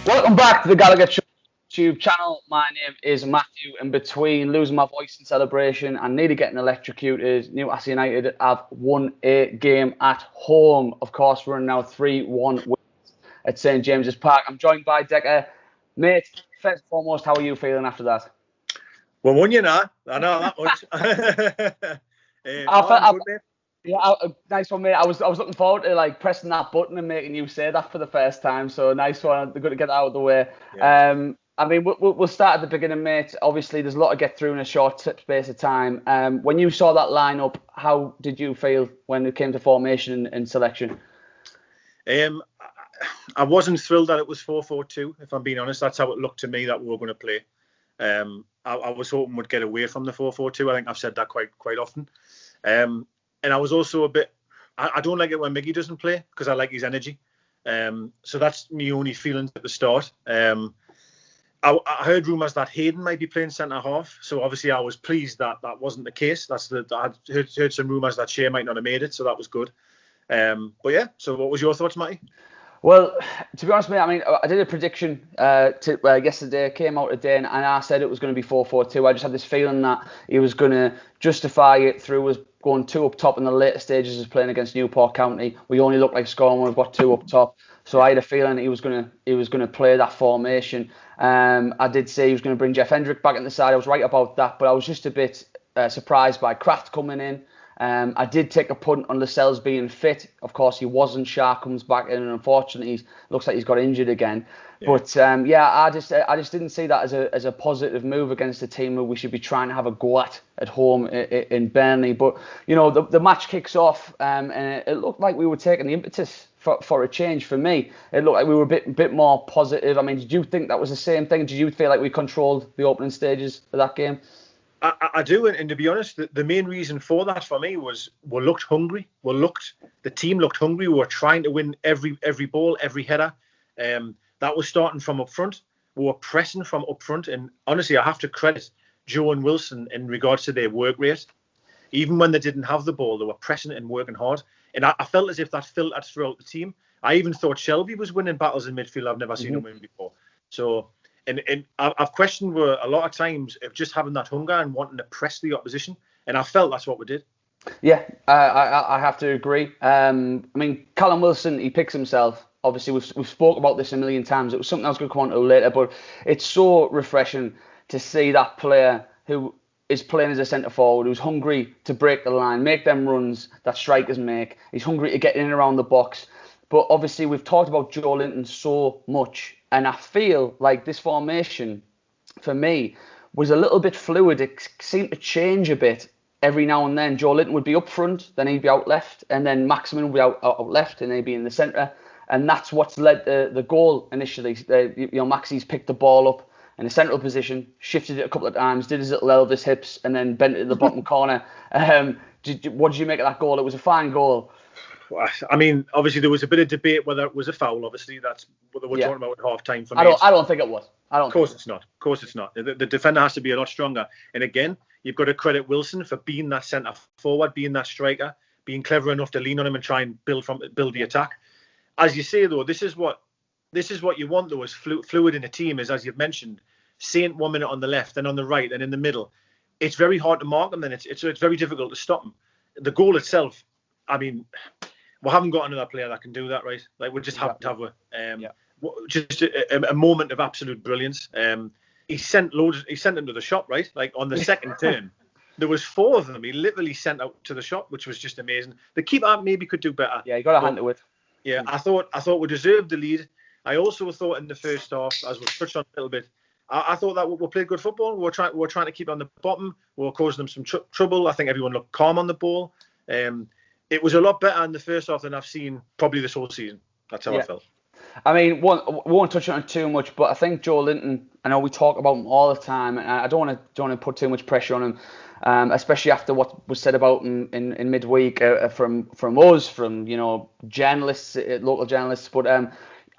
Welcome back to the Gallagher Show YouTube channel. My name is Matthew, and between losing my voice in celebration and nearly getting electrocuted, Newcastle United have won a game at home. Of course, we're now 3-1 wins at St James's Park. I'm joined by Decker. Mate, first and foremost, how are you feeling after that? Well, won you now. I know that much. Nice one, mate. I was looking forward to pressing that button and making you say that for the first time. So nice one. They're going to get that out of the way. Yeah. We'll start at the beginning, mate. Obviously, there's a lot to get through in a short space of time. When you saw that lineup, how did you feel when it came to formation and selection? I wasn't thrilled that it was 4-4-2. If I'm being honest, that's how it looked to me that we were going to play. I was hoping we'd get away from the 4-4-2. I think I've said that quite often. And I was also a bit. I don't like it when Miggy doesn't play because I like his energy. So that's my only feelings at the start. I heard rumours that Hayden might be playing centre half. So obviously I was pleased that that wasn't the case. I heard some rumours that Shea might not have made it, so that was good. But yeah. So what was your thoughts, Matty? Well, to be honest, mate, I did a prediction yesterday, came out today, and I said it was going to be 4-4-2. I just had this feeling that he was going to justify it through us going two up top in the later stages of playing against Newport County. We only looked like scoring when we've got two up top. So I had a feeling he was going to play that formation. I did say he was going to bring Jeff Hendrick back in the side. I was right about that, but I was just a bit surprised by Kraft coming in. I did take a punt on Lascelles being fit. Of course, he wasn't. Shah comes back in, and unfortunately, looks like he's got injured again. Yeah. But I just didn't see that as a positive move against a team who we should be trying to have a go at home in Burnley. But the match kicks off, and it looked like we were taking the impetus for a change. For me, it looked like we were a bit more positive. I mean, did you think that was the same thing? Did you feel like we controlled the opening stages of that game? I do, and to be honest, the main reason for that for me was we looked hungry. The team looked hungry. We were trying to win every ball, every header. That was starting from up front. We were pressing from up front, and honestly, I have to credit Joe and Wilson in regards to their work rate. Even when they didn't have the ball, they were pressing and working hard, and I felt as if that filtered throughout the team. I even thought Shelby was winning battles in midfield. I've never seen him win before. So. And I've questioned a lot of times of just having that hunger and wanting to press the opposition, and I felt that's what we did. Yeah, I have to agree. Callum Wilson, he picks himself. Obviously, we've spoke about this a million times. It was something I was going to come on to later, but it's so refreshing to see that player who is playing as a centre forward, who's hungry to break the line, make them runs that strikers make. He's hungry to get in and around the box. But obviously, we've talked about Joe Linton so much. And I feel like this formation, for me, was a little bit fluid. It seemed to change a bit every now and then. Joe Linton would be up front, then he'd be out left, and then Maximin would be out left, and he'd be in the centre. And that's what's led to the goal initially. Maxi's picked the ball up in a central position, shifted it a couple of times, did his little Elvis hips, and then bent it to the bottom corner. What did you make of that goal? It was a fine goal. I mean, obviously there was a bit of debate whether it was a foul. Obviously, that's what we're talking about at half time. For me, I don't think it was. Of course it's not. Of course it's not. The defender has to be a lot stronger. And again, you've got to credit Wilson for being that centre forward, being that striker, being clever enough to lean on him and try and build the attack. As you say though, this is what you want though, is fluid in a team. Is, as you've mentioned, Saint 1 minute on the left, then on the right, and in the middle. It's very hard to mark them. Then it's very difficult to stop them. The goal itself, I mean. We haven't got another player that can do that, right? Like we just have to have just a moment of absolute brilliance. He sent them to the shop, right? Like on the second turn, there was 4 of them. He literally sent out to the shop, which was just amazing. The keeper maybe could do better. Yeah, you got to hand it with. Yeah, I thought we deserved the lead. I also thought in the first half, as we touched on a little bit, I thought that we played good football. We were trying to keep it on the bottom. We were causing them some trouble. I think everyone looked calm on the ball. It was a lot better in the first half than I've seen probably this whole season. That's how I felt. I mean, we won't touch on it too much, but I think Joe Linton, I know we talk about him all the time, and I don't want to put too much pressure on him, especially after what was said about him in midweek from us, from journalists, local journalists. But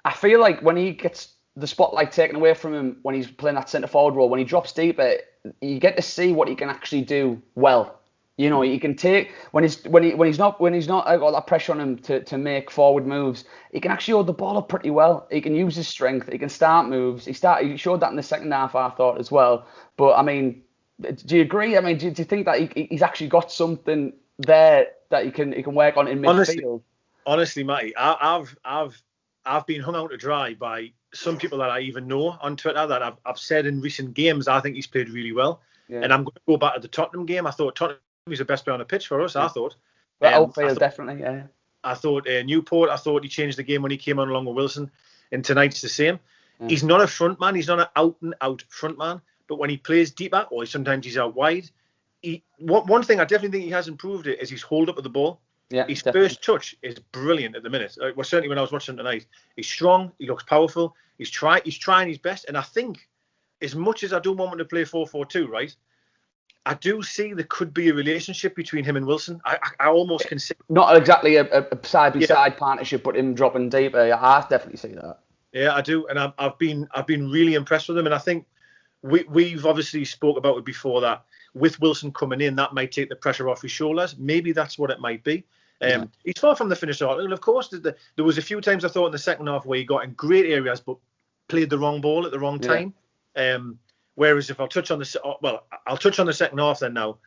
I feel like when he gets the spotlight taken away from him when he's playing that centre forward role, when he drops deeper, you get to see what he can actually do well. You know, he can take when he's not got that pressure on him to make forward moves. He can actually hold the ball up pretty well. He can use his strength. He can start moves. He showed that in the second half, I thought, as well. But I mean, do you agree? I mean, do you think that he's actually got something there that he can work on in midfield? Honestly, Matty, I've been hung out to dry by some people that I even know on Twitter that I've said in recent games I think he's played really well. Yeah. And I'm going to go back to the Tottenham game. I thought Tottenham was the best player on the pitch for us. Yeah. I thought. Outfield, definitely, yeah. I thought Newport. I thought he changed the game when he came on along with Wilson. And tonight's the same. Yeah. He's not a front man. He's not an out and out front man. But when he plays deeper, or sometimes he's out wide. One thing I definitely think he has improved is his hold up of the ball. Yeah, his first touch is brilliant at the minute. Well, certainly when I was watching tonight, he's strong. He looks powerful. He's trying his best. And I think, as much as I don't want him to play 4-4-2, right? I do see there could be a relationship between him and Wilson. I almost can see. Not exactly a side-by-side partnership, but him dropping deeper. I definitely see that. Yeah, I do, and I've been really impressed with him. And I think we've obviously spoke about it before that with Wilson coming in, that might take the pressure off his shoulders. Maybe that's what it might be. He's far from the finished article. Of course, there was a few times I thought in the second half where he got in great areas but played the wrong ball at the wrong time. Whereas if I'll touch on the second half then now,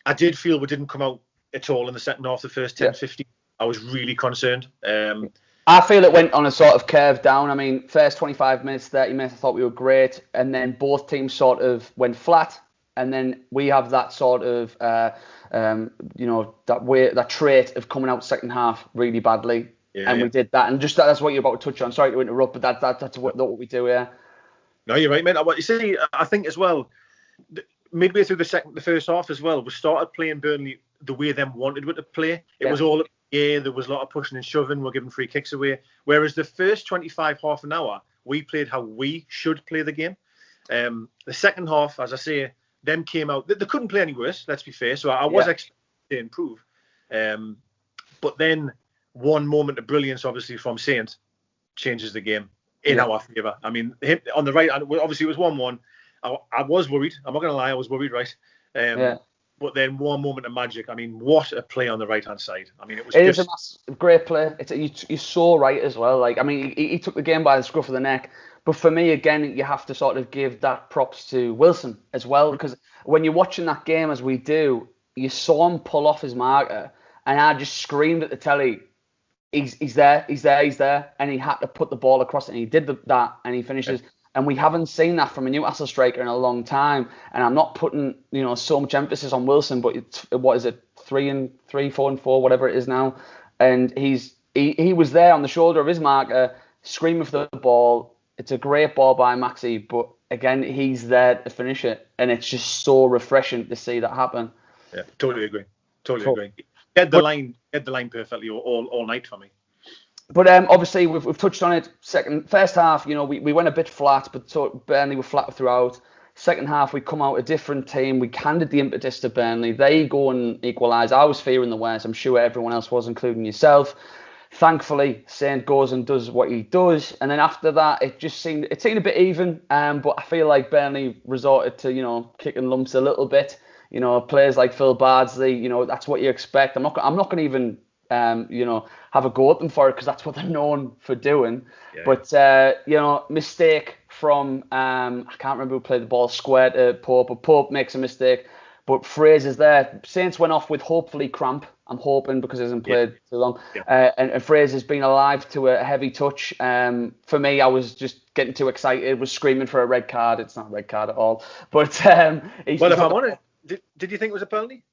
I did feel we didn't come out at all in the second half, the first 10, 15. I was really concerned. I feel it went on a sort of curve down. I mean, first 25 minutes, 30 minutes, I thought we were great. And then both teams sort of went flat. And then we have that sort of, that trait of coming out second half really badly. We did that. And just that's what you're about to touch on. Sorry to interrupt, but that's what we do here. No, you're right, mate. You see, I think as well, midway through the first half as well, we started playing Burnley the way them wanted to play. It was all there was a lot of pushing and shoving. We're giving free kicks away. Whereas the first 25 half an hour, we played how we should play the game. The second half, as I say, them came out. They couldn't play any worse. Let's be fair. So I was expecting to improve. But then one moment of brilliance, obviously from Saint, changes the game in our favour. I mean, him on the right, obviously it was 1-1. I was worried. I'm not going to lie, I was worried, right? But then one moment of magic. I mean, what a play on the right-hand side. I mean, it is a great play. You're so right as well. Like, I mean, he took the game by the scruff of the neck. But for me, again, you have to sort of give that props to Wilson as well. Because when you're watching that game, as we do, you saw him pull off his marker. And I just screamed at the telly, he's there. And he had to put the ball across it. And he did that, and he finishes. Yeah. And we haven't seen that from a Newcastle striker in a long time. And I'm not putting, so much emphasis on Wilson, but what is it, 3-3, 4-4, whatever it is now. And he was there on the shoulder of his marker, screaming for the ball. It's a great ball by Maxi, but again, he's there to finish it. And it's just so refreshing to see that happen. Yeah, totally agree. Agree. Get the line perfectly all night for me. But obviously, we've touched on it. First half, we went a bit flat, but Burnley were flat throughout. Second half, we come out a different team. We handed the impetus to Burnley. They go and equalise. I was fearing the worst. I'm sure everyone else was, including yourself. Thankfully, Saint goes and does what he does. And then after that, it seemed a bit even. But I feel like Burnley resorted to, kicking lumps a little bit. Players like Phil Bardsley, that's what you expect. I'm not going to even, have a go at them for it because that's what they're known for doing. Yeah. But, mistake from, I can't remember who played the ball square to Pope, but Pope makes a mistake. But Fraser's there. Saints went off with hopefully cramp. I'm hoping because he hasn't played too long. Yeah. And Fraser's been alive to a heavy touch. For me, I was just getting too excited, was screaming for a red card. It's not a red card at all. But if I'm honest, did you think it was a penalty?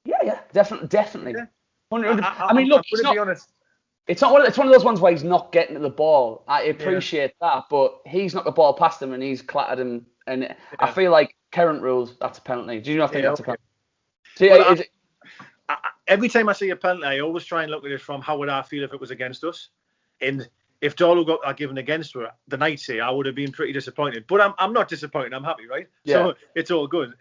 Yeah, definitely. Yeah. I mean, look, to be honest. It's one of those ones where he's not getting to the ball. I appreciate that, but he's knocked the ball past him and he's clattered him. And I feel like current rules, that's a penalty. Do you not think that's a penalty? So, every time I see a penalty, I always try and look at it from how would I feel if it was against us. And if Darlow got given against her the night, say, I would have been pretty disappointed. But I'm not disappointed. I'm happy, right? Yeah. So it's all good.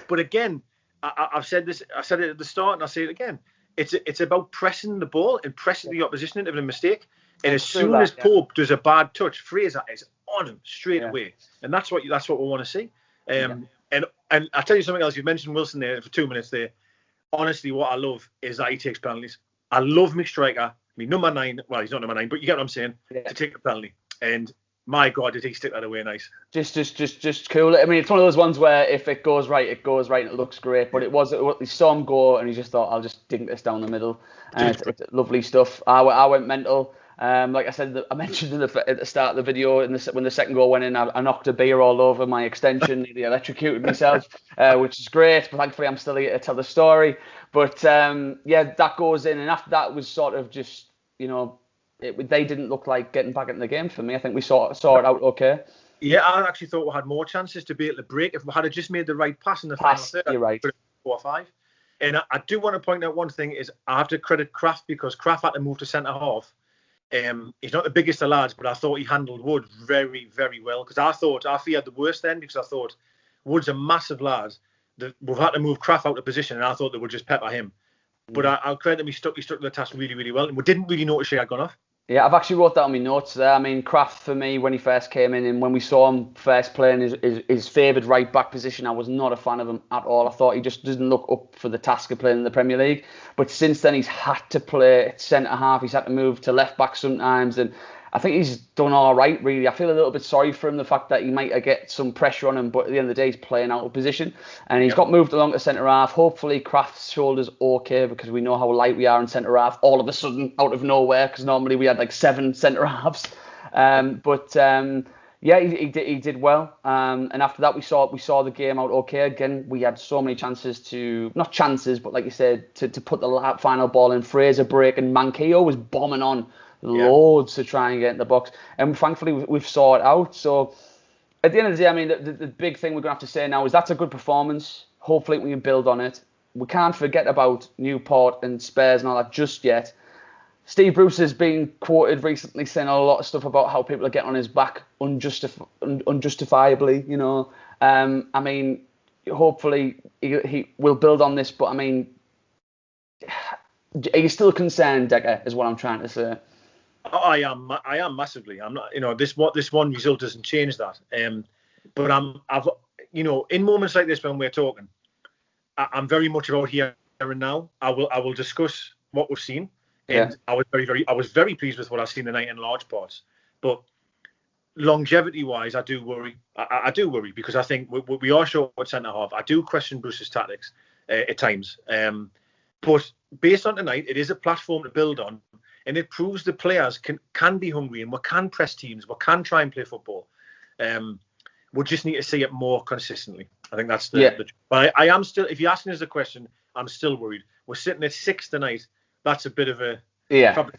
But again, I've said this. I said it at the start, and I'll say it again. It's about pressing the ball and pressing the opposition into a mistake. And as soon as Pope does a bad touch, Fraser is on him straight away, and that's what we want to see. And I tell you something else. You mentioned Wilson there for 2 minutes there. honestly, what I love is that he takes penalties. I love my striker, I mean, number 9. Well, he's not number 9, but you get what I'm saying. Yeah. To take a penalty, and my God, did he stick that away nice? Just cool. I mean, it's one of those ones where if it goes right, it goes right, and it looks great. But he saw him go, and he just thought, I'll just dink this down the middle. And it's lovely stuff. I went mental. Like I said, I mentioned at the start of the video, when the second goal went in, I knocked a beer all over my extension, nearly electrocuted myself, which is great. But thankfully, I'm still here to tell the story. But that goes in, and after that was sort of just, they didn't look like getting back into the game for me. I think we saw it out okay. Yeah, I actually thought we had more chances to be able to break if we had just made the right pass in the final third. You're right. 4 or 5. And I do want to point out one thing is I have to credit Kraft, because Kraft had to move to centre half. He's not the biggest of lads, but I thought he handled Wood very, very well. Because I feared the worst then, because I thought Wood's a massive lad. We've had to move Kraft out of position, and I thought they would just pepper him. But I'll credit him, he stuck to the task really, really well. And we didn't really notice he had gone off. Yeah, I've actually wrote that on my notes there. I mean, Kraft, for me, when he first came in and when we saw him first playing his favoured right-back position, I was not a fan of him at all. I thought he just doesn't look up for the task of playing in the Premier League. But since then, he's had to play at centre-half. He's had to move to left-back sometimes. And I think he's done all right, really. I feel a little bit sorry for him, the fact that he might get some pressure on him, but at the end of the day, he's playing out of position. And he's got moved along to centre-half. Hopefully, Kraft's shoulder's okay, because we know how light we are in centre-half all of a sudden, out of nowhere, because normally we had like 7 centre-halves. He did well. And after that, we saw the game out okay. Again, we had so many chances not chances, but like you said, to put the final ball in. Fraser breaking, Manquillo was bombing on loads to try and get in the box, and thankfully we've saw it out. So at the end of the day, I mean, the big thing we're gonna have to say now is that's a good performance. Hopefully we can build on it. We can't forget about Newport and Spurs and all that just yet. Steve Bruce has been quoted recently saying a lot of stuff about how people are getting on his back unjustifiably. I mean, hopefully he will build on this, but I mean, are you still concerned, Decker, is what I'm trying to say. I am massively. I'm not. This one result doesn't change that. But I've in moments like this when we're talking, I'm very much about here and now. I will discuss what we've seen, and I was very pleased with what I've seen tonight in large parts. But longevity wise, I do worry. I do worry, because I think we are short at centre half. I do question Bruce's tactics at times. But based on tonight, it is a platform to build on. And it proves the players can be hungry, and we can press teams, we can try and play football. We just need to see it more consistently. I think that's but I am still, if you're asking us a question, I'm still worried. We're sitting at 6th tonight. That's a bit of a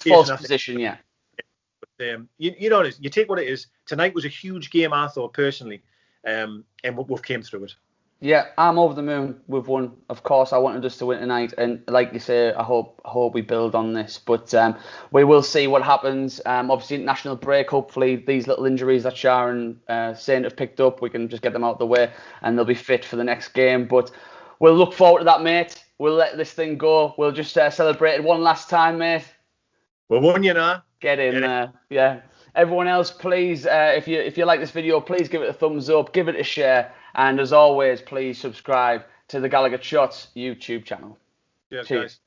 false position, yeah. But, you take what it is. Tonight was a huge game, I thought, personally, and we've came through it. Yeah, I'm over the moon with one. Of course, I wanted us to win tonight, and like you say, I hope we build on this. But we will see what happens. Obviously, international break. Hopefully, these little injuries that Sharon saying have picked up, we can just get them out of the way, and they'll be fit for the next game. But we'll look forward to that, mate. We'll let this thing go. We'll just celebrate it one last time, mate. We won, Get in there, yeah. Everyone else, please, if you like this video, please give it a thumbs up, give it a share. And as always, please subscribe to the Gallagher Shots YouTube channel. Cheers, guys.